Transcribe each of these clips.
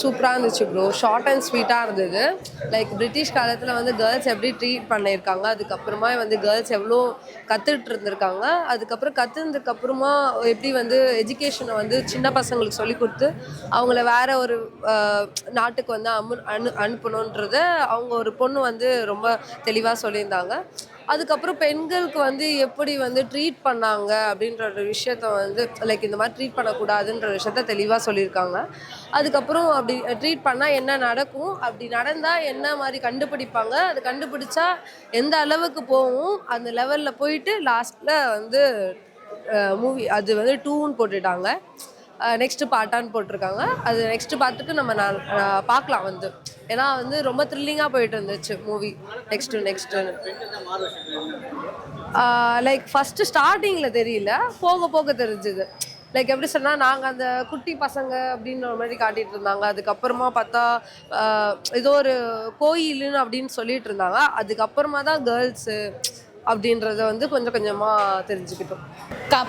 சூப்பராக இருந்துச்சு bro. Short and ஸ்வீட்டாக இருந்தது. லைக் பிரிட்டிஷ் காலத்தில் வந்து கேர்ள்ஸ் எப்படி ட்ரீட் பண்ணியிருக்காங்க, அதுக்கப்புறமா வந்து கேர்ள்ஸ் எவ்வளோ கற்றுட்டு இருந்திருக்காங்க, அதுக்கப்புறம் கற்றுனதுக்கப்புறமா எப்படி வந்து எஜுகேஷனை வந்து சின்ன பசங்களுக்கு சொல்லி கொடுத்து அவங்கள வேற ஒரு நாட்டுக்கு வந்து அனுப்பணுன்றத அவங்க ஒரு பொண்ணு வந்து ரொம்ப தெளிவாக சொல்லியிருந்தாங்க. அதுக்கப்புறம் பெண்களுக்கு வந்து எப்படி வந்து ட்ரீட் பண்ணாங்க அப்படின்ற ஒரு விஷயத்த வந்து லைக் இந்த மாதிரி ட்ரீட் பண்ணக்கூடாதுன்ற விஷயத்த தெளிவாக சொல்லியிருக்காங்க. அதுக்கப்புறம் அப்படி ட்ரீட் பண்ணால் என்ன நடக்கும், அப்படி நடந்தால் என்ன மாதிரி கண்டுபிடிப்பாங்க, அது கண்டுபிடிச்சா எந்த அளவுக்கு போகும், அந்த லெவலில் போயிட்டு லாஸ்ட்டில் வந்து மூவி அது வந்து 2ன்னு போட்டுட்டாங்க. நெக்ஸ்ட்டு பார்ட்டான்னு போட்டிருக்காங்க. அது நெக்ஸ்ட்டு பார்த்துட்டு நம்ம பார்க்கலாம் வந்து. ஏன்னா வந்து ரொம்ப த்ரில்லிங்காக போயிட்டு இருந்துச்சு மூவி. நெக்ஸ்ட்டுன்னு லைக் ஃபஸ்ட்டு ஸ்டார்டிங்கில் தெரியல, போக போக தெரிஞ்சுது. லைக் எப்படி சொன்னால் நாங்கள் அந்த குட்டி பசங்க அப்படின்ற மாதிரி காட்டிகிட்டு இருந்தாங்க. அதுக்கப்புறமா பார்த்தா ஏதோ ஒரு கோயிலுன்னு அப்படின்னு சொல்லிட்டு இருந்தாங்க. அதுக்கப்புறமா தான் கேர்ள்ஸு அப்படின்றத வந்து கொஞ்சம் கொஞ்சமாக தெரிஞ்சுக்கிட்டோம்.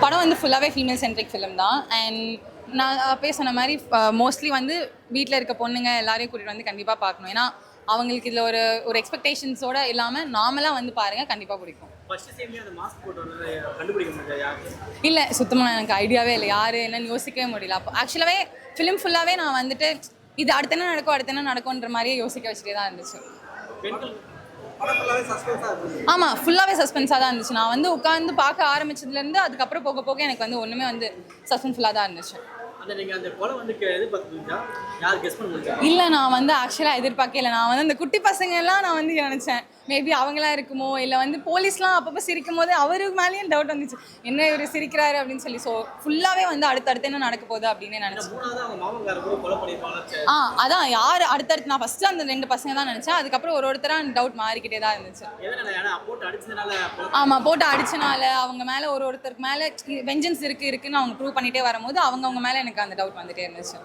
படம் வந்து ஃபுல்லாகவே ஃபீமேல் சென்ட்ரிக் ஃபிலிம் தான். அண்ட் நான் சொன்ன மாதிரி மோஸ்ட்லி வந்து வீட்டில் இருக்க பொண்ணுங்க எல்லாரையும் கூட்டிகிட்டு வந்து கண்டிப்பாக பார்க்கணும். ஏன்னா அவங்களுக்கு இதில் ஒரு ஒரு எக்ஸ்பெக்டேஷன்ஸோடு இல்லாமல் நார்மலாக வந்து பாருங்கள், கண்டிப்பாக பிடிக்கும். இல்லை, சுத்தமாக எனக்கு ஐடியாவே இல்லை யார் என்னன்னு யோசிக்கவே முடியல. அப்போ ஆக்சுவலாகவே ஃபிலிம் ஃபுல்லாகவே நான் வந்துட்டு இது அடுத்த என்ன நடக்கும்ன்ற மாதிரியே யோசிக்க வச்சுட்டே தான் இருந்துச்சு. ஆமாம், ஃபுல்லாகவே சஸ்பென்ஸாக தான் இருந்துச்சு. நான் வந்து உட்காந்து பார்க்க ஆரம்பிச்சதுலேருந்து அதுக்கப்புறம் போக போக எனக்கு வந்து ஒன்றுமே வந்து சஸ்பென்ஸ்ஃபுல்லாக தான் இருந்துச்சு. இல்லை, நான் வந்து ஆக்சுவலாக எதிர்பார்க்கல. நான் வந்து அந்த குட்டி பசங்க எல்லாம் நான் வந்து நினச்சேன் மேபி அவங்களா இருக்குமோ, இல்லை வந்து போலீஸ்லாம் அப்பப்போ சிரிக்கும் போது அவருக்கு மேலேயும் டவுட் வந்துச்சு, என்ன இவர் சிரிக்கிறாரு அப்படின்னு சொல்லி. ஸோ ஃபுல்லாகவே வந்து அடுத்தடுத்து என்ன நடக்க போகுது அப்படின்னு நினச்சேன். அதான் யார் அடுத்தடுத்து, நான் ஃபஸ்ட்டு அந்த 2 பசங்க தான் நினச்சேன். அதுக்கப்புறம் ஒருத்தராக டவுட் மாறிக்கிட்டே தான் இருந்துச்சு. ஆமாம், போட்டு அடிச்சனால அவங்க மேலே ஒருத்தருக்கு மேலே வெஞ்சன்ஸ் இருக்குன்னு அவங்க ப்ரூவ் பண்ணிகிட்டே வரும்போது அவங்க மேலே எனக்கு அந்த டவுட் வந்துகிட்டே இருந்துச்சு.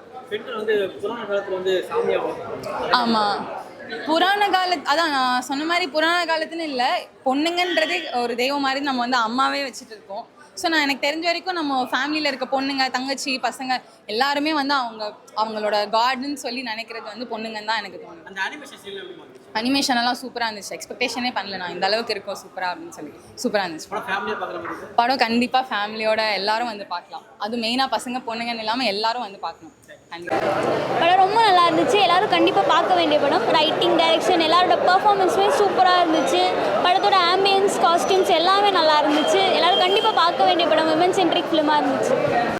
ஆமாம், புராண அதான் நான் சொன்ன மாதிரி புராண காலத்துன்னு இல்லை, பொண்ணுங்கன்றது ஒரு தெய்வம் மாதிரி நம்ம வந்து அம்மாவே வச்சுட்டு இருக்கோம். ஸோ நான் எனக்கு தெரிஞ்ச வரைக்கும் நம்ம ஃபேமிலியில் இருக்க பொண்ணுங்க, தங்கச்சி, பசங்க எல்லாருமே வந்து அவங்களோட காட்னு சொல்லி நினைக்கிறது வந்து பொண்ணுங்கன்னு தான் எனக்கு தோணும். அனிமேஷன் எல்லாம் சூப்பராக இருந்துச்சு. எக்ஸ்பெக்டேஷனே பண்ணல நான் இந்த அளவுக்கு இருக்கும் சூப்பராக அப்படின்னு சொல்லி. சூப்பராக இருந்துச்சு படம். கண்டிப்பாக ஃபேமிலியோட எல்லாரும் வந்து பார்க்கலாம். அது மெயினாக பசங்க பொண்ணுங்கன்னு இல்லாமல் எல்லாரும் வந்து பார்க்கணும். படம் ரொம்ப நல்லா இருந்துச்சு. எல்லாரும் கண்டிப்பாக பார்க்க வேண்டிய படம். ரைட்டிங், டைரக்ஷன், எல்லாரோட பெர்ஃபார்மன்ஸுமே சூப்பராக இருந்துச்சு. படத்தோட ஆம்பியன்ஸ், காஸ்டியூம்ஸ் எல்லாமே நல்லா இருந்துச்சு. எல்லாரும் கண்டிப்பாக பார்க்க வேண்டிய படம். விமன் சென்ட்ரிக் ஃபிலிமாக இருந்துச்சு.